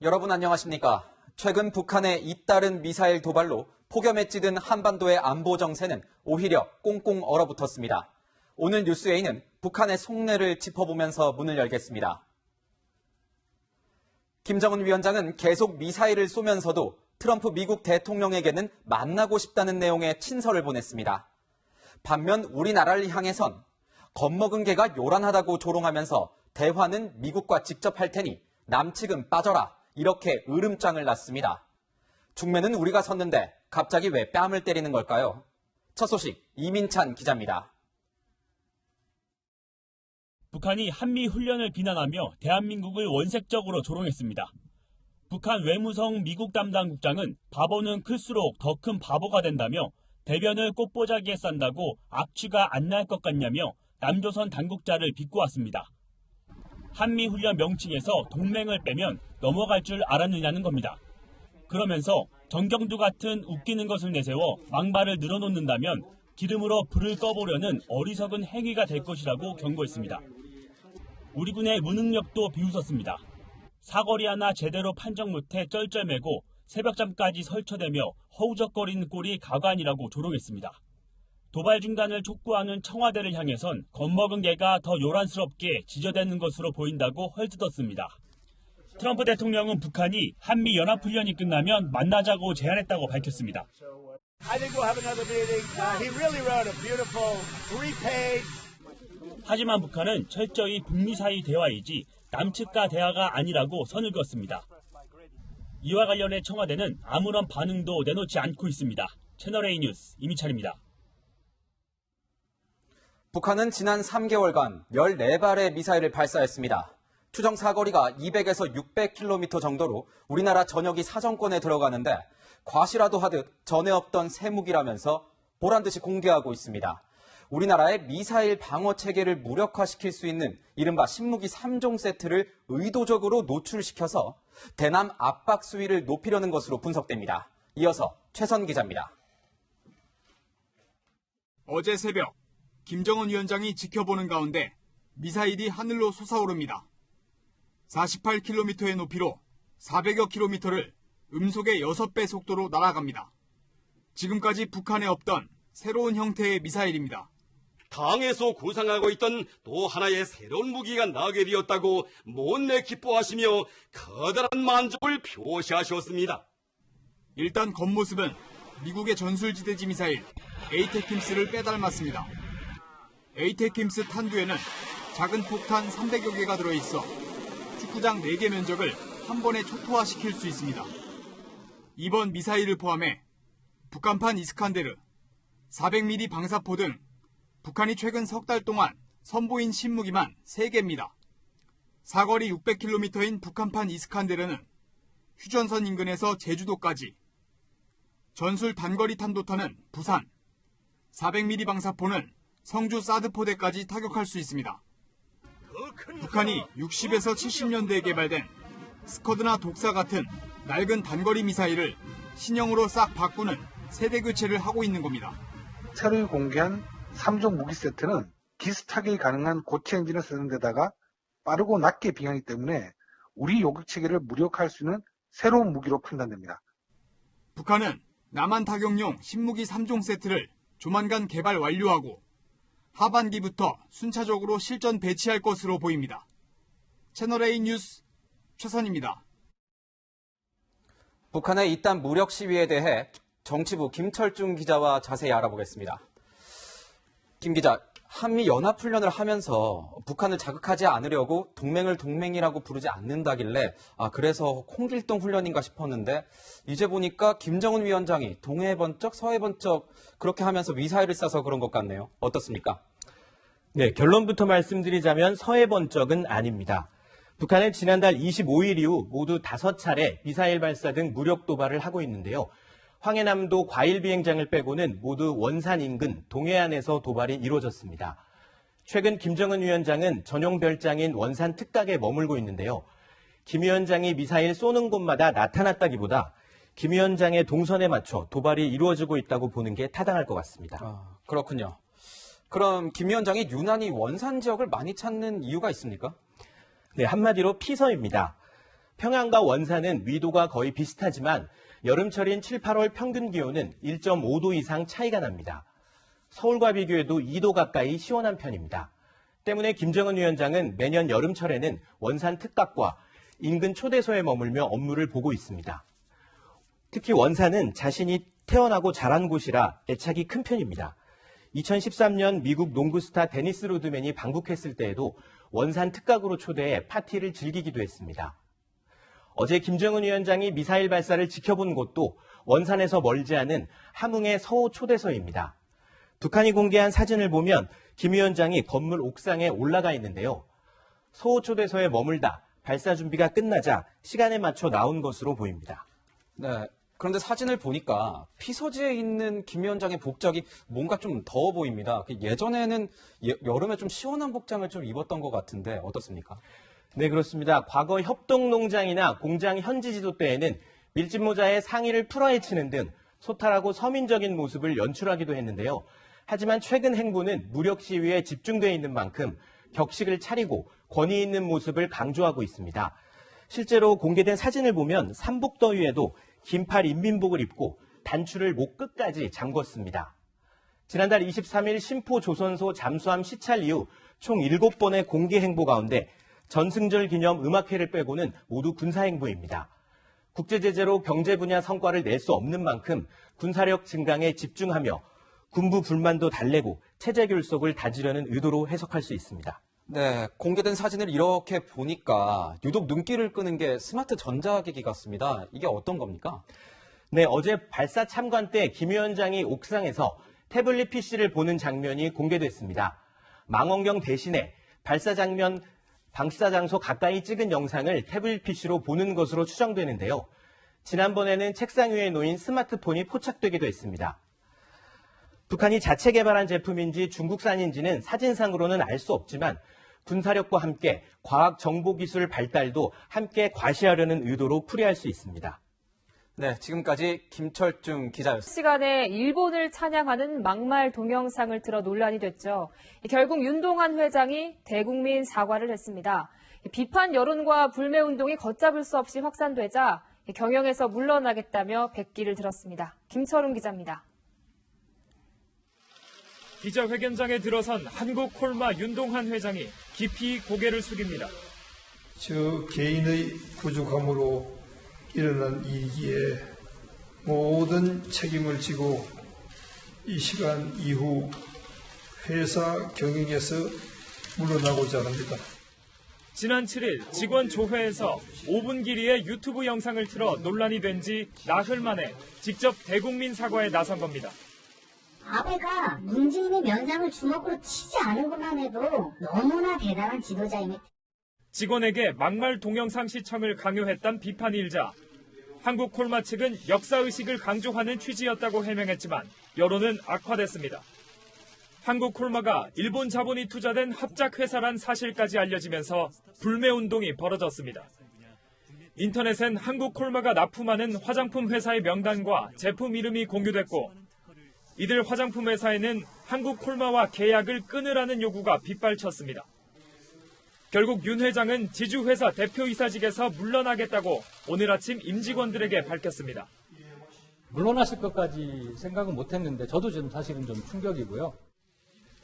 여러분 안녕하십니까? 최근 북한의 잇따른 미사일 도발로 폭염에 찌든 한반도의 안보 정세는 오히려 꽁꽁 얼어붙었습니다. 오늘 뉴스에이는 북한의 속내를 짚어보면서 문을 열겠습니다. 김정은 위원장은 계속 미사일을 쏘면서도 트럼프 미국 대통령에게는 만나고 싶다는 내용의 친서를 보냈습니다. 반면 우리나라를 향해선 겁먹은 개가 요란하다고 조롱하면서 대화는 미국과 직접 할 테니 남측은 빠져라 이렇게 으름장을 놨습니다. 중매는 우리가 섰는데 갑자기 왜 뺨을 때리는 걸까요? 첫 소식 이민찬 기자입니다. 북한이 한미 훈련을 비난하며 대한민국을 원색적으로 조롱했습니다. 북한 외무성 미국 담당 국장은 바보는 클수록 더 큰 바보가 된다며 대변을 꽃보자기에 싼다고 악취가 안 날 것 같냐며 남조선 당국자를 비꼬았습니다. 한미훈련 명칭에서 동맹을 빼면 넘어갈 줄 알았느냐는 겁니다. 그러면서 정경두 같은 웃기는 것을 내세워 망발을 늘어놓는다면 기름으로 불을 꺼보려는 어리석은 행위가 될 것이라고 경고했습니다. 우리 군의 무능력도 비웃었습니다. 사거리 하나 제대로 판정 못해 쩔쩔매고 새벽잠까지 설쳐대며 허우적거리는 꼴이 가관이라고 조롱했습니다. 도발 중단을 촉구하는 청와대를 향해선 겁먹은 개가 더 요란스럽게 지저대는 것으로 보인다고 헐뜯었습니다. 트럼프 대통령은 북한이 한미 연합훈련이 끝나면 만나자고 제안했다고 밝혔습니다. 하지만 북한은 철저히 북미 사이 대화이지 남측과 대화가 아니라고 선을 그었습니다. 이와 관련해 청와대는 아무런 반응도 내놓지 않고 있습니다. 채널A 뉴스 이민찬입니다. 북한은 지난 3개월간 14발의 미사일을 발사했습니다. 추정 사거리가 200에서 600km 정도로 우리나라 전역이 사정권에 들어가는데 과시라도 하듯 전에 없던 새 무기라면서 보란듯이 공개하고 있습니다. 우리나라의 미사일 방어 체계를 무력화시킬 수 있는 이른바 신무기 3종 세트를 의도적으로 노출시켜서 대남 압박 수위를 높이려는 것으로 분석됩니다. 이어서 최선 기자입니다. 어제 새벽 김정은 위원장이 지켜보는 가운데 미사일이 하늘로 솟아오릅니다. 48km의 높이로 400여 킬로미터를 음속의 6배 속도로 날아갑니다. 지금까지 북한에 없던 새로운 형태의 미사일입니다. 당에서 구상하고 있던 또 하나의 새로운 무기가 나게 되었다고 못내 기뻐하시며 커다란 만족을 표시하셨습니다. 일단 겉모습은 미국의 전술지대지 미사일 에이테킴스를 빼닮았습니다. 에이테킴스 탄두에는 작은 폭탄 300여 개가 들어있어 축구장 4개 면적을 한 번에 초토화시킬 수 있습니다. 이번 미사일을 포함해 북한판 이스칸데르, 400mm 방사포 등 북한이 최근 석 달 동안 선보인 신무기만 3개입니다. 사거리 600km인 북한판 이스칸데르는 휴전선 인근에서 제주도까지, 전술 단거리 탄도탄은 부산, 400mm 방사포는 성주 사드포대까지 타격할 수 있습니다. 북한이 60에서 70년대에 개발된 스커드나 독사 같은 낡은 단거리 미사일을 신형으로 싹 바꾸는 세대 교체를 하고 있는 겁니다. 새로 공개한 3종 무기 세트는 기스 타격이 가능한 고체 엔진을 쓰는 데다가 빠르고 낮게 빙하기 때문에 우리 요격 체계를 무력화할 수 있는 새로운 무기로 판단됩니다. 북한은 남한 타격용 신무기 3종 세트를 조만간 개발 완료하고 하반기부터 순차적으로 실전 배치할 것으로 보입니다. 채널A 뉴스 최선입니다. 북한의 잇따른 무력 시위에 대해 정치부 김철중 기자와 자세히 알아보겠습니다. 김 기자, 한미 연합훈련을 하면서 북한을 자극하지 않으려고 동맹을 동맹이라고 부르지 않는다길래 그래서 홍길동 훈련인가 싶었는데 이제 보니까 김정은 위원장이 동해 번쩍 서해 번쩍 그렇게 하면서 미사일을 쏴서 그런 것 같네요. 어떻습니까? 네, 결론부터 말씀드리자면 서해 번쩍은 아닙니다. 북한은 지난달 25일 이후 모두 5차례 미사일 발사 등 무력 도발을 하고 있는데요. 황해남도 과일 비행장을 빼고는 모두 원산 인근 동해안에서 도발이 이루어졌습니다. 최근 김정은 위원장은 전용 별장인 원산 특각에 머물고 있는데요. 김 위원장이 미사일 쏘는 곳마다 나타났다기보다 김 위원장의 동선에 맞춰 도발이 이루어지고 있다고 보는 게 타당할 것 같습니다. 그렇군요. 그럼 김 위원장이 유난히 원산 지역을 많이 찾는 이유가 있습니까? 네, 한마디로 피서입니다. 평양과 원산은 위도가 거의 비슷하지만 여름철인 7, 8월 평균 기온은 1.5도 이상 차이가 납니다. 서울과 비교해도 2도 가까이 시원한 편입니다. 때문에 김정은 위원장은 매년 여름철에는 원산 특각과 인근 초대소에 머물며 업무를 보고 있습니다. 특히 원산은 자신이 태어나고 자란 곳이라 애착이 큰 편입니다. 2013년 미국 농구 스타 데니스 로드맨이 방북했을 때에도 원산 특각으로 초대해 파티를 즐기기도 했습니다. 어제 김정은 위원장이 미사일 발사를 지켜본 곳도 원산에서 멀지 않은 함흥의 서호 초대소입니다. 북한이 공개한 사진을 보면 김 위원장이 건물 옥상에 올라가 있는데요. 서호 초대소에 머물다 발사 준비가 끝나자 시간에 맞춰 나온 것으로 보입니다. 네. 그런데 사진을 보니까 피서지에 있는 김 위원장의 복장이 뭔가 좀 더워 보입니다. 예전에는 여름에 좀 시원한 복장을 좀 입었던 것 같은데 어떻습니까? 네, 그렇습니다. 과거 협동농장이나 공장 현지 지도 때에는 밀짚 모자에 상의를 풀어헤치는 등 소탈하고 서민적인 모습을 연출하기도 했는데요. 하지만 최근 행보는 무력 시위에 집중되어 있는 만큼 격식을 차리고 권위 있는 모습을 강조하고 있습니다. 실제로 공개된 사진을 보면 삼복더위에도 긴팔 인민복을 입고 단추를 목 끝까지 잠궜습니다. 지난달 23일 심포 조선소 잠수함 시찰 이후 총 7번의 공개 행보 가운데 전승절 기념 음악회를 빼고는 모두 군사 행보입니다. 국제 제재로 경제 분야 성과를 낼 수 없는 만큼 군사력 증강에 집중하며 군부 불만도 달래고 체제 결속을 다지려는 의도로 해석할 수 있습니다. 네, 공개된 사진을 이렇게 보니까 유독 눈길을 끄는 게 스마트 전자기기 같습니다. 이게 어떤 겁니까? 네, 어제 발사 참관 때 김 위원장이 옥상에서 태블릿 PC를 보는 장면이 공개됐습니다. 망원경 대신에 발사 장소 가까이 찍은 영상을 태블릿 PC로 보는 것으로 추정되는데요. 지난번에는 책상 위에 놓인 스마트폰이 포착되기도 했습니다. 북한이 자체 개발한 제품인지 중국산인지는 사진상으로는 알 수 없지만 군사력과 함께 과학 정보기술 발달도 함께 과시하려는 의도로 풀이할 수 있습니다. 네, 지금까지 김철중 기자였습니다. 시간에 일본을 찬양하는 막말 동영상을 틀어 논란이 됐죠. 결국 윤동한 회장이 대국민 사과를 했습니다. 비판 여론과 불매운동이 걷잡을 수 없이 확산되자 경영에서 물러나겠다며 백기를 들었습니다. 김철웅 기자입니다. 기자회견장에 들어선 한국콜마 윤동한 회장이 깊이 고개를 숙입니다. 저 개인의 부족함으로 일어난 이기에 모든 책임을 지고 이 시간 이후 회사 경영에서 물러나고자 합니다. 지난 7일 직원 조회에서 5분 길이의 유튜브 영상을 틀어 논란이 된 지 나흘 만에 직접 대국민 사과에 나선 겁니다. 아베가 문재인의 면상을 주먹으로 치지 않은 것만 해도 너무나 대단한 지도자임을. 직원에게 막말 동영상 시청을 강요했던 비판이 일자 한국콜마 측은 역사의식을 강조하는 취지였다고 해명했지만 여론은 악화됐습니다. 한국콜마가 일본 자본이 투자된 합작회사란 사실까지 알려지면서 불매운동이 벌어졌습니다. 인터넷엔 한국콜마가 납품하는 화장품 회사의 명단과 제품 이름이 공유됐고 이들 화장품 회사에는 한국콜마와 계약을 끊으라는 요구가 빗발쳤습니다. 결국 윤 회장은 지주회사 대표이사직에서 물러나겠다고 오늘 아침 임직원들에게 밝혔습니다. 물러나실 것까지 생각은 못했는데 저도 지금 사실은 좀 충격이고요.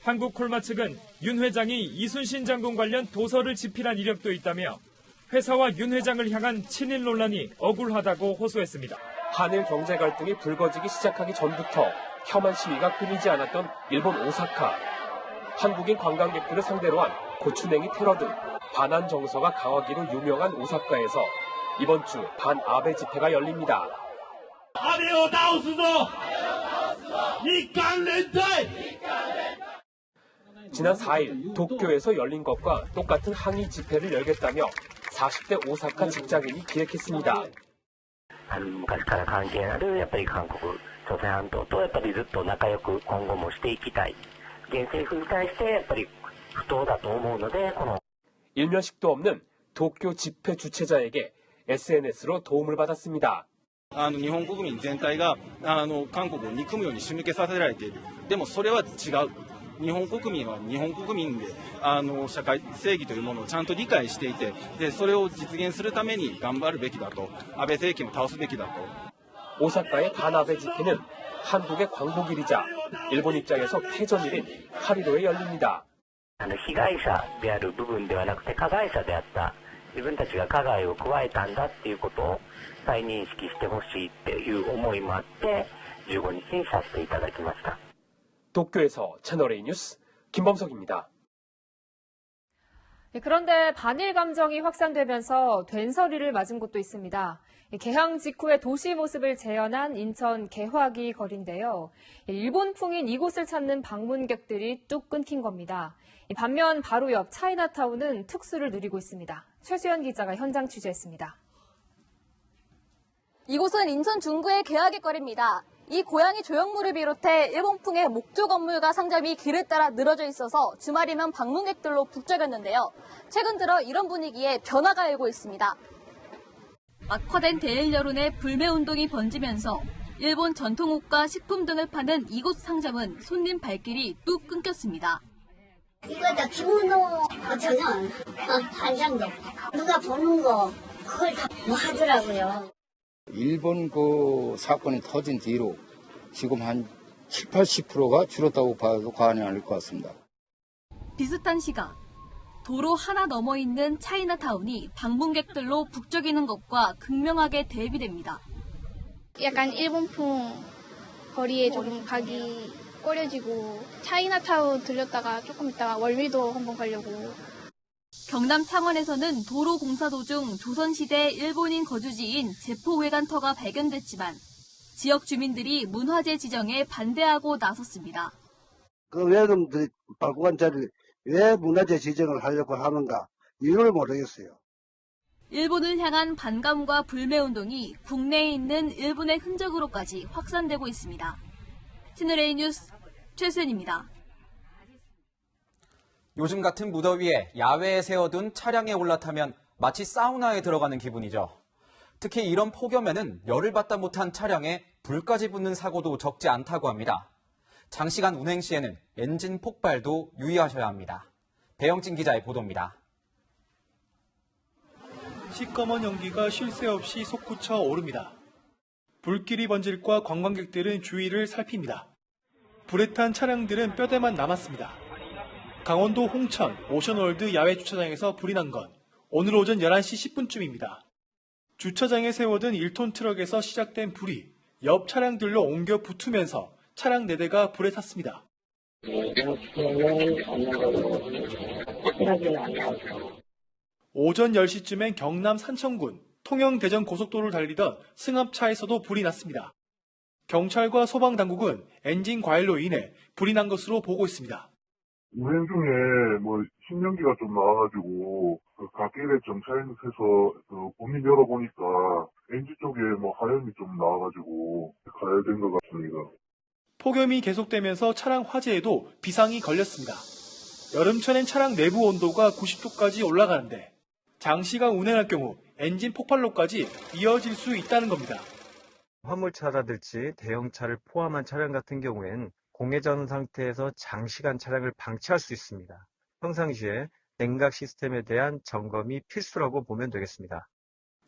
한국콜마 측은 윤 회장이 이순신 장군 관련 도서를 집필한 이력도 있다며 회사와 윤 회장을 향한 친일 논란이 억울하다고 호소했습니다. 한일 경제 갈등이 불거지기 시작하기 전부터 혐한 시위가 끊이지 않았던 일본 오사카. 한국인 관광객들을 상대로 한 고추냉이 테러 등 반한 정서가 강하기로 유명한 오사카에서 이번 주 반아베 집회가 열립니다. 아베오 다우스도 니칸 렌타이. 지난 4일 도쿄에서 열린 것과 똑같은 항의 집회를 열겠다며 40대 오사카 직장인이 기획했습니다. 昔から関係あるやっぱり韓国朝鮮半島とやっぱりずっと仲良く今後もしていきたい。現政府に対してやっぱり不当だと思うのでこの 일면식도 없는 도쿄 집회 주최자에게 SNS로 도움을 받았습니다. 日本国民全体が韓国を憎むように仕向けさせられている。でもそれは違う。日本国民は日本国民で社会正義というものをちゃんと理解していて、でそれを実現するために頑張るべきだと、安倍政権を倒すべきだと。 오사카의 반아베 집회는 한국의 광복일이자 일본 입장에서 패전일인 카리도에 열립니다. 被害者である部分ではなくて加害者であった、自分たちが加害を加えたんだっていうことを再認識してほしいっていう思いもあって15日にさせていただきました。 도쿄에서 채널A 뉴스 김범석입니다. 그런데 반일 감정이 확산되면서 된서리를 맞은 곳도 있습니다. 개항 직후의 도시 모습을 재현한 인천 개화기 거리인데요. 일본풍인 이곳을 찾는 방문객들이 뚝 끊긴 겁니다. 반면 바로 옆 차이나타운은 특수를 누리고 있습니다. 최수연 기자가 현장 취재했습니다. 이곳은 인천 중구의 개화기 거리입니다. 이 고양이 조형물을 비롯해 일본풍의 목조 건물과 상점이 길을 따라 늘어져 있어서 주말이면 방문객들로 북적였는데요. 최근 들어 이런 분위기에 변화가 일고 있습니다. 악화된 대일 여론에 불매운동이 번지면서 일본 전통옷과 식품 등을 파는 이곳 상점은 손님 발길이 뚝 끊겼습니다. 이거 다 기모노 저는 반장도 누가 보는 거 그걸 다 뭐 하더라고요. 일본 그 사건이 터진 뒤로 지금 한 7, 80%가 줄었다고 봐도 과언이 아닐 것 같습니다. 비슷한 시각, 도로 하나 넘어 있는 차이나타운이 방문객들로 북적이는 것과 극명하게 대비됩니다. 약간 일본풍 거리에 좀 가기 꺼려지고 차이나타운 들렸다가 조금 있다가 월미도 한번 가려고. 경남 창원에서는 도로 공사 도중 조선시대 일본인 거주지인 제포회관터가 발견됐지만 지역 주민들이 문화재 지정에 반대하고 나섰습니다. 그 외놈들이 발굴한 자리를 왜 문화재 지정을 하려고 하는가 이유를 모르겠어요. 일본을 향한 반감과 불매운동이 국내에 있는 일본의 흔적으로까지 확산되고 있습니다. 채널A 뉴스 최수연입니다. 요즘 같은 무더위에 야외에 세워둔 차량에 올라타면 마치 사우나에 들어가는 기분이죠. 특히 이런 폭염에는 열을 받다 못한 차량에 불까지 붙는 사고도 적지 않다고 합니다. 장시간 운행 시에는 엔진 폭발도 유의하셔야 합니다. 배영진 기자의 보도입니다. 시꺼먼 연기가 쉴 새 없이 솟구쳐 오릅니다. 불길이 번질 과 관광객들은 주위를 살핍니다. 불에 탄 차량들은 뼈대만 남았습니다. 강원도 홍천 오션월드 야외 주차장에서 불이 난 건 오늘 오전 11시 10분쯤입니다. 주차장에 세워둔 1톤 트럭에서 시작된 불이 옆 차량들로 옮겨 붙으면서 차량 4대가 불에 탔습니다. 오전 10시쯤엔 경남 산청군 통영-대전 고속도로를 달리던 승합차에서도 불이 났습니다. 경찰과 소방당국은 엔진 과열로 인해 불이 난 것으로 보고 있습니다. 운행 중에 신연기가 좀 나와가지고 갓길에 정차해서 고민 열어보니까 엔진 쪽에 하염이 좀 나와가지고 가열된 것 같습니다. 폭염이 계속되면서 차량 화재에도 비상이 걸렸습니다. 여름철엔 차량 내부 온도가 90도까지 올라가는데 장시간 운행할 경우 엔진 폭발로까지 이어질 수 있다는 겁니다. 화물차라든지 대형차를 포함한 차량 같은 경우에는 공회전 상태에서 장시간 차량을 방치할 수 있습니다. 평상시에 냉각 시스템에 대한 점검이 필수라고 보면 되겠습니다.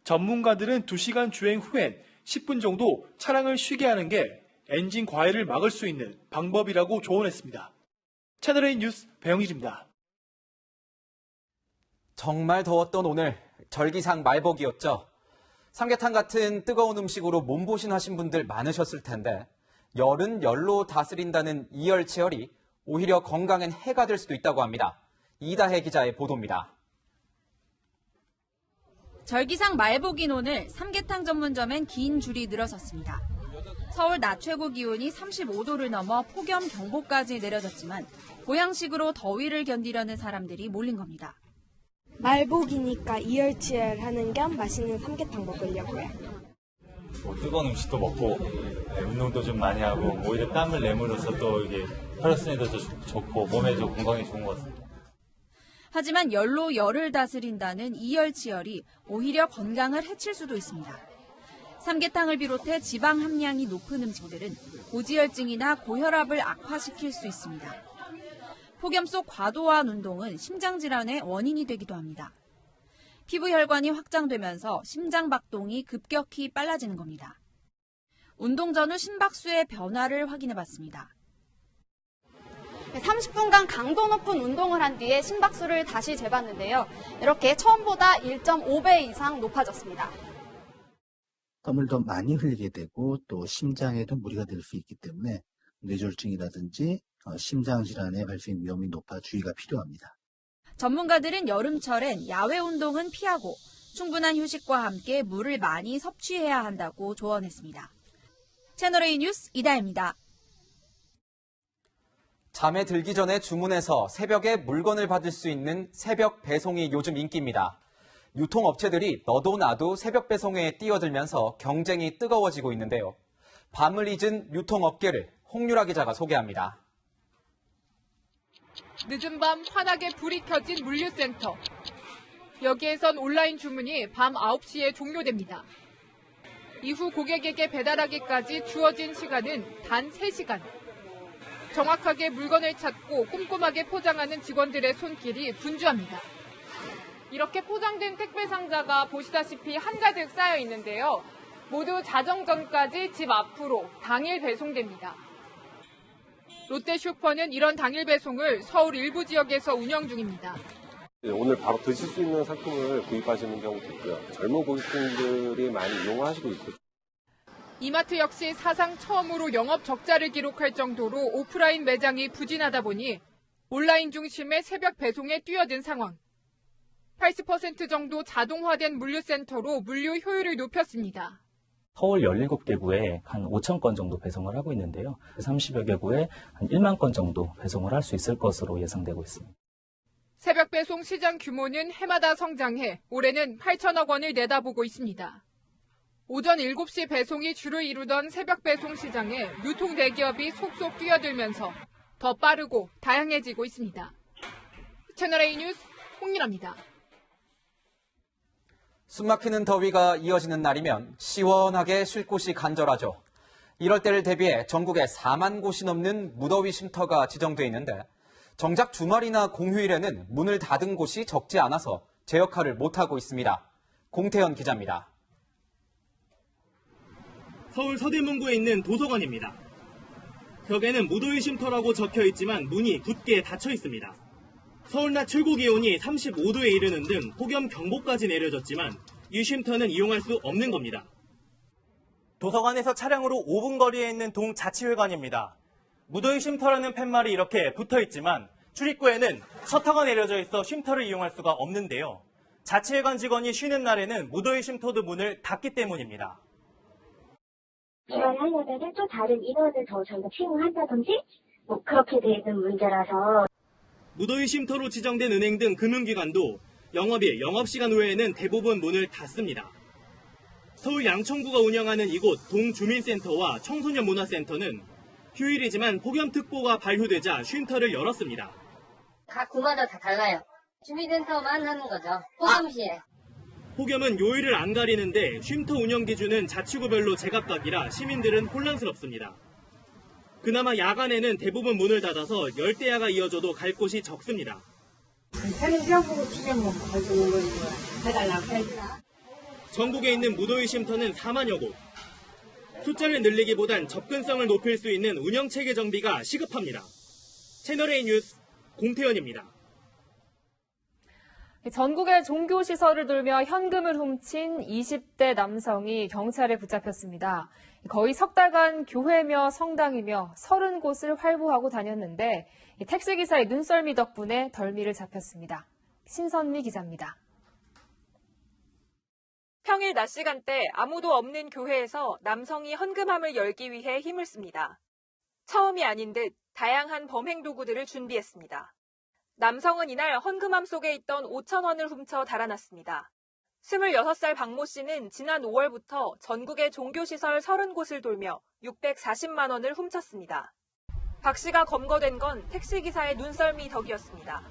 전문가들은 2시간 주행 후엔 10분 정도 차량을 쉬게 하는 게 엔진 과열을 막을 수 있는 방법이라고 조언했습니다. 채널A 뉴스 배영일입니다. 정말 더웠던 오늘 절기상 말복이었죠. 삼계탕 같은 뜨거운 음식으로 몸보신하신 분들 많으셨을 텐데 열은 열로 다스린다는 이열치열이 오히려 건강엔 해가 될 수도 있다고 합니다. 이다혜 기자의 보도입니다. 절기상 말복인 오늘 삼계탕 전문점엔 긴 줄이 늘어섰습니다. 서울 낮 최고 기온이 35도를 넘어 폭염 경보까지 내려졌지만 보양식으로 더위를 견디려는 사람들이 몰린 겁니다. 말복이니까 이열치열하는 겸 맛있는 삼계탕 먹으려고요. 뜨거운 음식도 먹고 운동도 좀 많이 하고 오히려 땀을 내므로써 또 이게 혈액순환도 좋고 몸에도 건강에 좋은 것 같습니다. 하지만 열로 열을 다스린다는 이열치열이 오히려 건강을 해칠 수도 있습니다. 삼계탕을 비롯해 지방 함량이 높은 음식들은 고지혈증이나 고혈압을 악화시킬 수 있습니다. 폭염 속 과도한 운동은 심장질환의 원인이 되기도 합니다. 피부 혈관이 확장되면서 심장 박동이 급격히 빨라지는 겁니다. 운동 전후 심박수의 변화를 확인해봤습니다. 30분간 강도 높은 운동을 한 뒤에 심박수를 다시 재봤는데요. 이렇게 처음보다 1.5배 이상 높아졌습니다. 땀을 더 많이 흘리게 되고 또 심장에도 무리가 될 수 있기 때문에 뇌졸중이라든지 심장질환의 발생 위험이 높아 주의가 필요합니다. 전문가들은 여름철엔 야외 운동은 피하고 충분한 휴식과 함께 물을 많이 섭취해야 한다고 조언했습니다. 채널A 뉴스 이다혜입니다. 잠에 들기 전에 주문해서 새벽에 물건을 받을 수 있는 새벽 배송이 요즘 인기입니다. 유통업체들이 너도 나도 새벽 배송에 뛰어들면서 경쟁이 뜨거워지고 있는데요. 밤을 잊은 유통업계를 홍유라 기자가 소개합니다. 늦은 밤 환하게 불이 켜진 물류센터. 여기에선 온라인 주문이 밤 9시에 종료됩니다. 이후 고객에게 배달하기까지 주어진 시간은 단 3시간. 정확하게 물건을 찾고 꼼꼼하게 포장하는 직원들의 손길이 분주합니다. 이렇게 포장된 택배 상자가 보시다시피 한가득 쌓여 있는데요. 모두 자정 전까지 집 앞으로 당일 배송됩니다. 롯데슈퍼는 이런 당일 배송을 서울 일부 지역에서 운영 중입니다. 오늘 바로 드실 수 있는 상품을 구입하시는 경우도 있고요. 젊은 고객분들이 많이 이용하시고 있어요. 이마트 역시 사상 처음으로 영업 적자를 기록할 정도로 오프라인 매장이 부진하다 보니 온라인 중심의 새벽 배송에 뛰어든 상황. 80% 정도 자동화된 물류센터로 물류 효율을 높였습니다. 서울 17개구에 한 5천 건 정도 배송을 하고 있는데요. 30여 개구에 한 1만 건 정도 배송을 할 수 있을 것으로 예상되고 있습니다. 새벽 배송 시장 규모는 해마다 성장해 올해는 8천억 원을 내다보고 있습니다. 오전 7시 배송이 주를 이루던 새벽 배송 시장에 유통 대기업이 속속 뛰어들면서 더 빠르고 다양해지고 있습니다. 채널A 뉴스 홍유라입니다. 숨막히는 더위가 이어지는 날이면 시원하게 쉴 곳이 간절하죠. 이럴 때를 대비해 전국에 4만 곳이 넘는 무더위 쉼터가 지정돼 있는데 정작 주말이나 공휴일에는 문을 닫은 곳이 적지 않아서 제 역할을 못하고 있습니다. 공태현 기자입니다. 서울 서대문구에 있는 도서관입니다. 벽에는 무더위 쉼터라고 적혀 있지만 문이 굳게 닫혀 있습니다. 서울 낮 최고 기온이 35도에 이르는 등 폭염 경보까지 내려졌지만 이 쉼터는 이용할 수 없는 겁니다. 도서관에서 차량으로 5분 거리에 있는 동자치회관입니다. 무더위 쉼터라는 팻말이 이렇게 붙어 있지만 출입구에는 셔터가 내려져 있어 쉼터를 이용할 수가 없는데요. 자치회관 직원이 쉬는 날에는 무더위 쉼터도 문을 닫기 때문입니다. 개발하려면 또 다른 인원을 더 저희가 채용한다든지 그렇게 돼 있는 문제라서. 무더위 쉼터로 지정된 은행 등 금융기관도 영업일, 영업시간 외에는 대부분 문을 닫습니다. 서울 양천구가 운영하는 이곳 동주민센터와 청소년 문화센터는 휴일이지만 폭염특보가 발효되자 쉼터를 열었습니다. 각 구마다 다 달라요. 주민센터만 하는 거죠. 폭염시에. 폭염은 요일을 안 가리는데 쉼터 운영 기준은 자치구별로 제각각이라 시민들은 혼란스럽습니다. 그나마 야간에는 대부분 문을 닫아서 열대야가 이어져도 갈 곳이 적습니다. 전국에 있는 무더위 쉼터는 4만여 곳. 숫자를 늘리기보단 접근성을 높일 수 있는 운영체계 정비가 시급합니다. 채널A 뉴스 공태현입니다. 전국의 종교시설을 돌며 현금을 훔친 20대 남성이 경찰에 붙잡혔습니다. 거의 석 달간 교회며 성당이며 30곳을 활보하고 다녔는데 택시기사의 눈썰미 덕분에 덜미를 잡혔습니다. 신선미 기자입니다. 평일 낮 시간대 아무도 없는 교회에서 남성이 헌금함을 열기 위해 힘을 씁니다. 처음이 아닌 듯 다양한 범행 도구들을 준비했습니다. 남성은 이날 헌금함 속에 있던 5천 원을 훔쳐 달아났습니다. 26살 박모 씨는 지난 5월부터 전국의 종교시설 30곳을 돌며 640만 원을 훔쳤습니다. 박 씨가 검거된 건 택시기사의 눈썰미 덕이었습니다.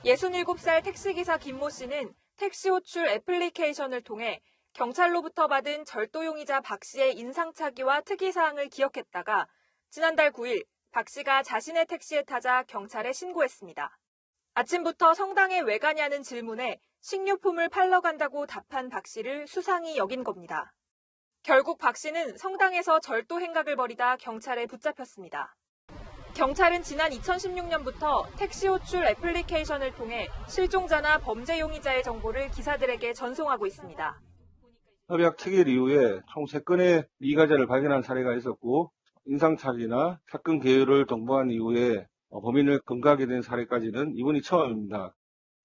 67살 택시기사 김모 씨는 택시 호출 애플리케이션을 통해 경찰로부터 받은 절도용의자 박 씨의 인상착의와 특이사항을 기억했다가 지난달 9일 박 씨가 자신의 택시에 타자 경찰에 신고했습니다. 아침부터 성당에 왜 가냐는 질문에 식료품을 팔러 간다고 답한 박 씨를 수상히 여긴 겁니다. 결국 박 씨는 성당에서 절도 행각을 벌이다 경찰에 붙잡혔습니다. 경찰은 지난 2016년부터 택시 호출 애플리케이션을 통해 실종자나 범죄 용의자의 정보를 기사들에게 전송하고 있습니다. 협약 체결 이후에 총 3건의 미가자를 발견한 사례가 있었고 인상착의나 사건 개요를 정보한 이후에 범인을 검거하게 된 사례까지는 이번이 처음입니다.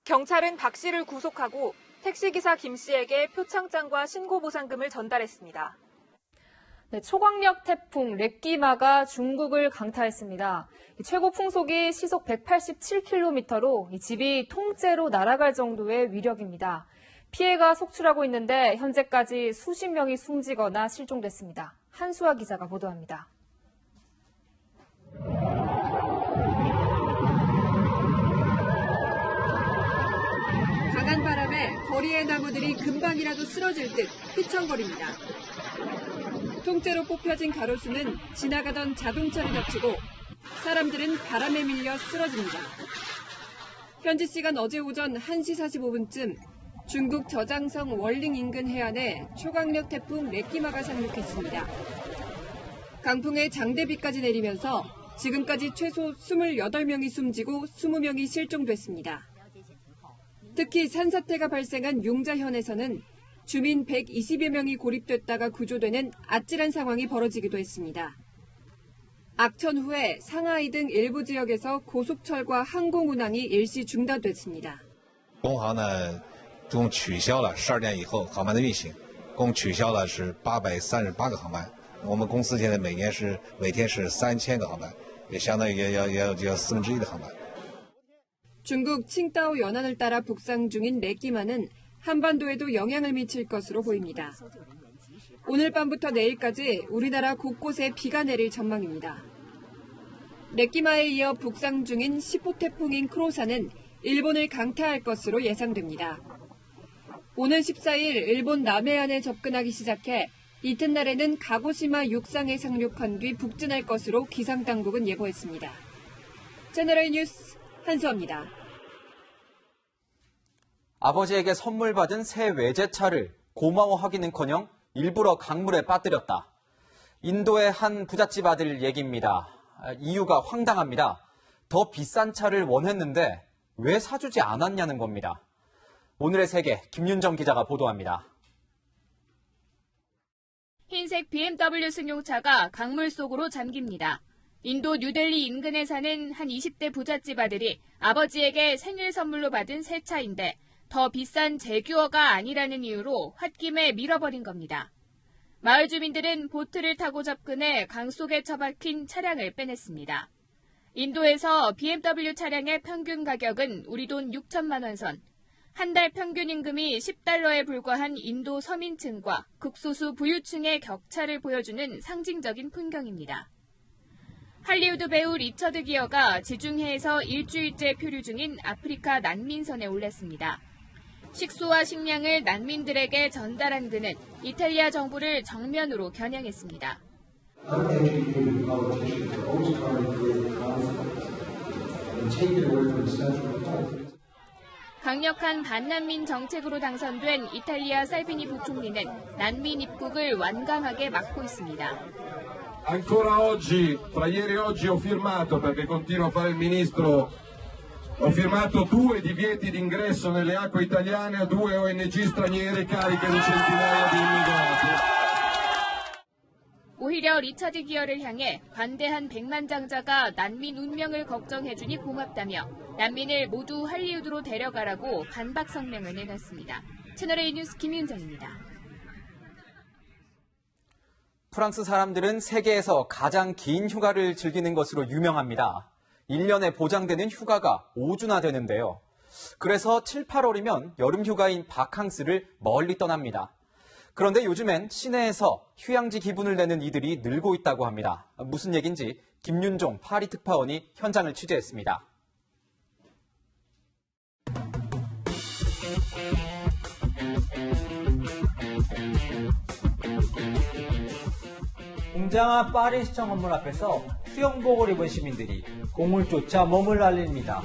경찰은 박 씨를 구속하고 택시기사 김 씨에게 표창장과 신고보상금을 전달했습니다. 네, 초강력 태풍 렉기마가 중국을 강타했습니다. 최고 풍속이 시속 187km로 집이 통째로 날아갈 정도의 위력입니다. 피해가 속출하고 있는데 현재까지 수십 명이 숨지거나 실종됐습니다. 한수아 기자가 보도합니다. 강한 바람에 거리의 나무들이 금방이라도 쓰러질 듯 휘청거립니다. 통째로 뽑혀진 가로수는 지나가던 자동차를 덮치고 사람들은 바람에 밀려 쓰러집니다. 현지 시간 어제 오전 1시 45분쯤 중국 저장성 월링 인근 해안에 초강력 태풍 렉기마가 상륙했습니다. 강풍에 장대비까지 내리면서 지금까지 최소 28명이 숨지고 20명이 실종됐습니다. 특히 산사태가 발생한 용자현에서는 주민 120여 명이 고립됐다가 구조되는 아찔한 상황이 벌어지기도 했습니다. 악천 후에 상하이 등 일부 지역에서 고속철과 항공 운항이 일시 중단됐습니다. 东航呢共取消了12点以后航班的运行，共取消了是838个航班。我们公司现在每天是3000个航班，也相当于要1/4的航班。 중국 칭다오 연안을 따라 북상 중인 렉기마는 한반도에도 영향을 미칠 것으로 보입니다. 오늘 밤부터 내일까지 우리나라 곳곳에 비가 내릴 전망입니다. 렉기마에 이어 북상 중인 10호 태풍인 크로사는 일본을 강타할 것으로 예상됩니다. 오는 14일 일본 남해안에 접근하기 시작해 이튿날에는 가고시마 육상에 상륙한 뒤 북진할 것으로 기상당국은 예보했습니다. 채널A 뉴스 한수아입니다. 아버지에게 선물 받은 새 외제차를 고마워하기는커녕 일부러 강물에 빠뜨렸다. 인도의 한 부잣집 아들 얘기입니다. 이유가 황당합니다. 더 비싼 차를 원했는데 왜 사주지 않았냐는 겁니다. 오늘의 세계 김윤정 기자가 보도합니다. 흰색 BMW 승용차가 강물 속으로 잠깁니다. 인도 뉴델리 인근에 사는 한 20대 부잣집 아들이 아버지에게 생일 선물로 받은 새 차인데 더 비싼 제규어가 아니라는 이유로 홧김에 밀어버린 겁니다. 마을 주민들은 보트를 타고 접근해 강 속에 처박힌 차량을 빼냈습니다. 인도에서 BMW 차량의 평균 가격은 우리 돈 6천만 원 선, 한 달 평균 임금이 $10에 불과한 인도 서민층과 극소수 부유층의 격차를 보여주는 상징적인 풍경입니다. 할리우드 배우 리처드 기어가 지중해에서 일주일째 표류 중인 아프리카 난민선에 올랐습니다. 식수와 식량을 난민들에게 전달한 그는 이탈리아 정부를 정면으로 겨냥했습니다. 강력한 반난민 정책으로 당선된 이탈리아 살비니 부총리는 난민 입국을 완강하게 막고 있습니다. Ancora oggi, fra ieri e oggi ho firmato, perché continuo a fare il ministro, ho firmato 2 divieti d'ingresso nelle acque italiane a 2 ONG straniere cariche di centinaia di immigrati. 오히려 리처드 기어를 향해 관대한 백만장자가 난민 운명을 걱정해주니 고맙다며 난민을 모두 할리우드로 데려가라고 반박 성명을 내놨습니다. 채널A 뉴스 김윤정입니다. 프랑스 사람들은 세계에서 가장 긴 휴가를 즐기는 것으로 유명합니다. 1년에 보장되는 휴가가 5주나 되는데요. 그래서 7, 8월이면 여름 휴가인 바캉스를 멀리 떠납니다. 그런데 요즘엔 시내에서 휴양지 기분을 내는 이들이 늘고 있다고 합니다. 무슨 얘기인지 김윤종 파리 특파원이 현장을 취재했습니다. 웅장한 파리 시청 건물 앞에서 수영복을 입은 시민들이 공을 쫓아 몸을 날립니다.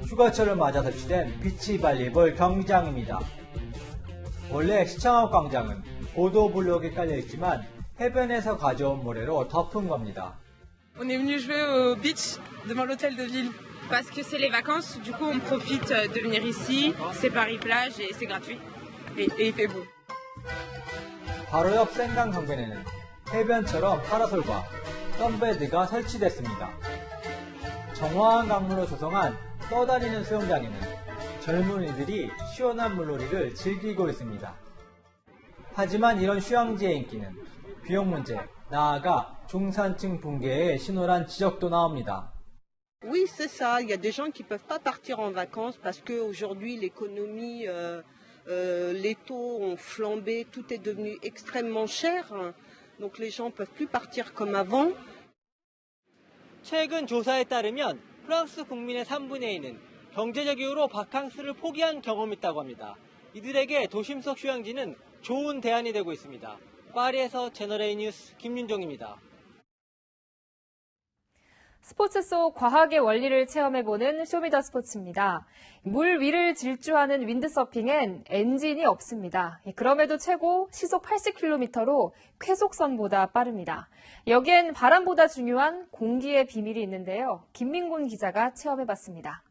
휴가철을 맞아 설치된 비치발리볼 경기장입니다. 원래 시청업 광장은 보도블록에 깔려있지만 해변에서 가져온 모래로 덮은 겁니다. On est venu jouer au beach devant l'hôtel de ville. Parce que c'est les vacances, du coup on profite de venir ici, c'est Paris plage et c'est gratuit. Et il fait beau. 바로 옆 생강 경변에는 해변처럼 파라솔과 선베드가 설치됐습니다. 정화한 강물로 조성한 떠다니는 수영장에는 젊은이들이 시원한 물놀이를 즐기고 있습니다. 하지만 이런 휴양지의 인기는 비용 문제, 나아가 중산층 붕괴의 신호란 지적도 나옵니다. Oui, c'est ça. Il y a des gens qui ne peuvent pas partir en vacances parce qu'aujourd'hui, l'économie, les taux ont flambé, tout est devenu extrêmement cher. Donc les gens ne peuvent plus partir comme avant. 최근 조사에 따르면 프랑스 국민의 3분의 1은 경제적 이유로 바캉스를 포기한 경험이 있다고 합니다. 이들에게 도심 속 휴양지는 좋은 대안이 되고 있습니다. 파리에서 채널A 뉴스 김윤종입니다. 스포츠 속 과학의 원리를 체험해보는 쇼미더스포츠입니다. 물 위를 질주하는 윈드서핑엔 엔진이 없습니다. 그럼에도 최고 시속 80km로 쾌속선보다 빠릅니다. 여기엔 바람보다 중요한 공기의 비밀이 있는데요. 김민곤 기자가 체험해봤습니다.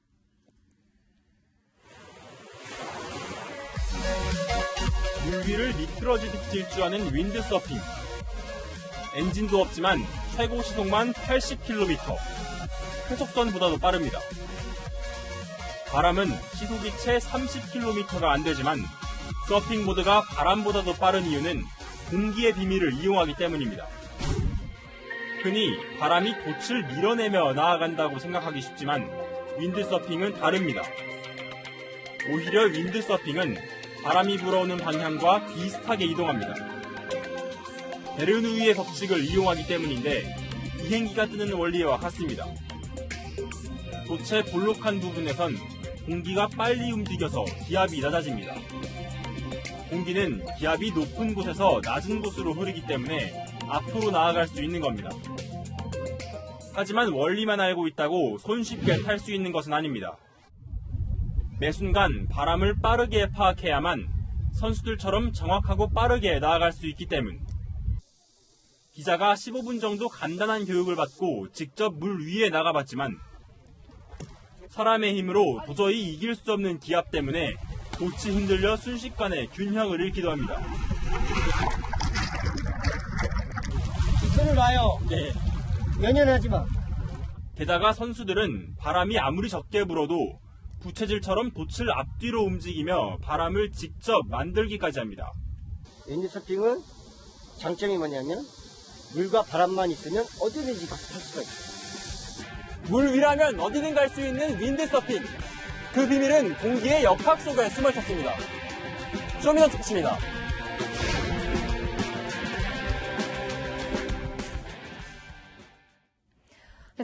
물 위를 미끄러지듯 질주하는 윈드서핑. 엔진도 없지만 최고 시속만 80km. 쾌속선보다도 빠릅니다. 바람은 시속이 채 30km가 안 되지만 서핑보드가 바람보다도 빠른 이유는 공기의 비밀을 이용하기 때문입니다. 흔히 바람이 돛을 밀어내며 나아간다고 생각하기 쉽지만 윈드서핑은 다릅니다. 오히려 윈드서핑은 바람이 불어오는 방향과 비슷하게 이동합니다. 베르누이의 법칙을 이용하기 때문인데 비행기가 뜨는 원리와 같습니다. 돛의 볼록한 부분에선 공기가 빨리 움직여서 기압이 낮아집니다. 공기는 기압이 높은 곳에서 낮은 곳으로 흐르기 때문에 앞으로 나아갈 수 있는 겁니다. 하지만 원리만 알고 있다고 손쉽게 탈 수 있는 것은 아닙니다. 매 순간 바람을 빠르게 파악해야만 선수들처럼 정확하고 빠르게 나아갈 수 있기 때문. 기자가 15분 정도 간단한 교육을 받고 직접 물 위에 나가봤지만 사람의 힘으로 도저히 이길 수 없는 기압 때문에 돛이 흔들려 순식간에 균형을 잃기도 합니다. 손을 놔요. 네. 연연하지 마. 게다가 선수들은 바람이 아무리 적게 불어도 부채질처럼 돛을 앞뒤로 움직이며 바람을 직접 만들기까지 합니다. 윈드서핑은 장점이 뭐냐면 물과 바람만 있으면 어디든지 가서 탈 수가 있어요. 물 위라면 어디든 갈 수 있는 윈드서핑. 그 비밀은 공기의 역학 속에 숨어 있었습니다. 쇼미더스포츠입니다.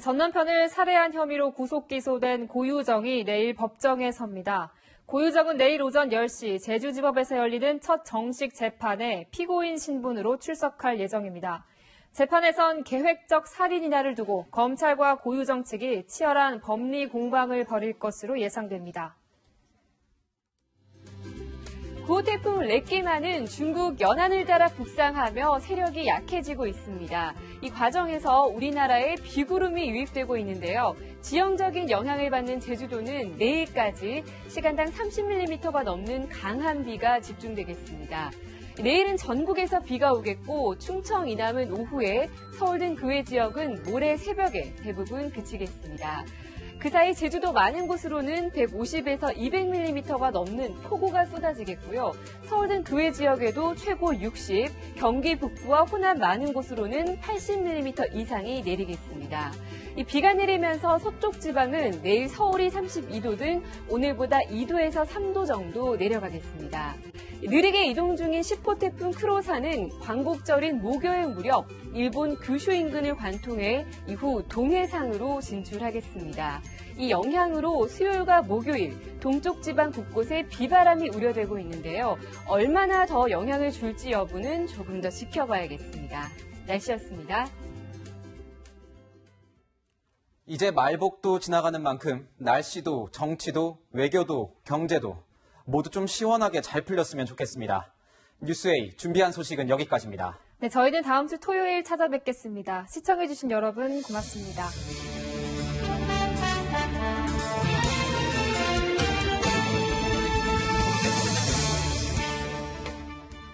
전 남편을 살해한 혐의로 구속 기소된 고유정이 내일 법정에 섭니다. 고유정은 내일 오전 10시 제주지법에서 열리는 첫 정식 재판에 피고인 신분으로 출석할 예정입니다. 재판에선 계획적 살인이냐를 두고 검찰과 고유정 측이 치열한 법리 공방을 벌일 것으로 예상됩니다. 구호 태풍 레끼마는 중국 연안을 따라 북상하며 세력이 약해지고 있습니다. 이 과정에서 우리나라에 비구름이 유입되고 있는데요. 지형적인 영향을 받는 제주도는 내일까지 시간당 30mm가 넘는 강한 비가 집중되겠습니다. 내일은 전국에서 비가 오겠고 충청 이남은 오후에, 서울 등 그 외 지역은 모레 새벽에 대부분 그치겠습니다. 그 사이 제주도 많은 곳으로는 150에서 200mm가 넘는 폭우가 쏟아지겠고요. 서울 등 그 외 지역에도 최고 60, 경기 북부와 호남 많은 곳으로는 80mm 이상이 내리겠습니다. 이 비가 내리면서 서쪽 지방은 내일 서울이 32도 등 오늘보다 2도에서 3도 정도 내려가겠습니다. 느리게 이동 중인 10호 태풍 크로사는 광복절인 목요일 무렵 일본 규슈 인근을 관통해 이후 동해상으로 진출하겠습니다. 이 영향으로 수요일과 목요일 동쪽 지방 곳곳에 비바람이 우려되고 있는데요. 얼마나 더 영향을 줄지 여부는 조금 더 지켜봐야겠습니다. 날씨였습니다. 이제 말복도 지나가는 만큼 날씨도 정치도 외교도 경제도 모두 좀 시원하게 잘 풀렸으면 좋겠습니다. 뉴스A 준비한 소식은 여기까지입니다. 네, 저희는 다음 주 토요일 찾아뵙겠습니다. 시청해주신 여러분 고맙습니다.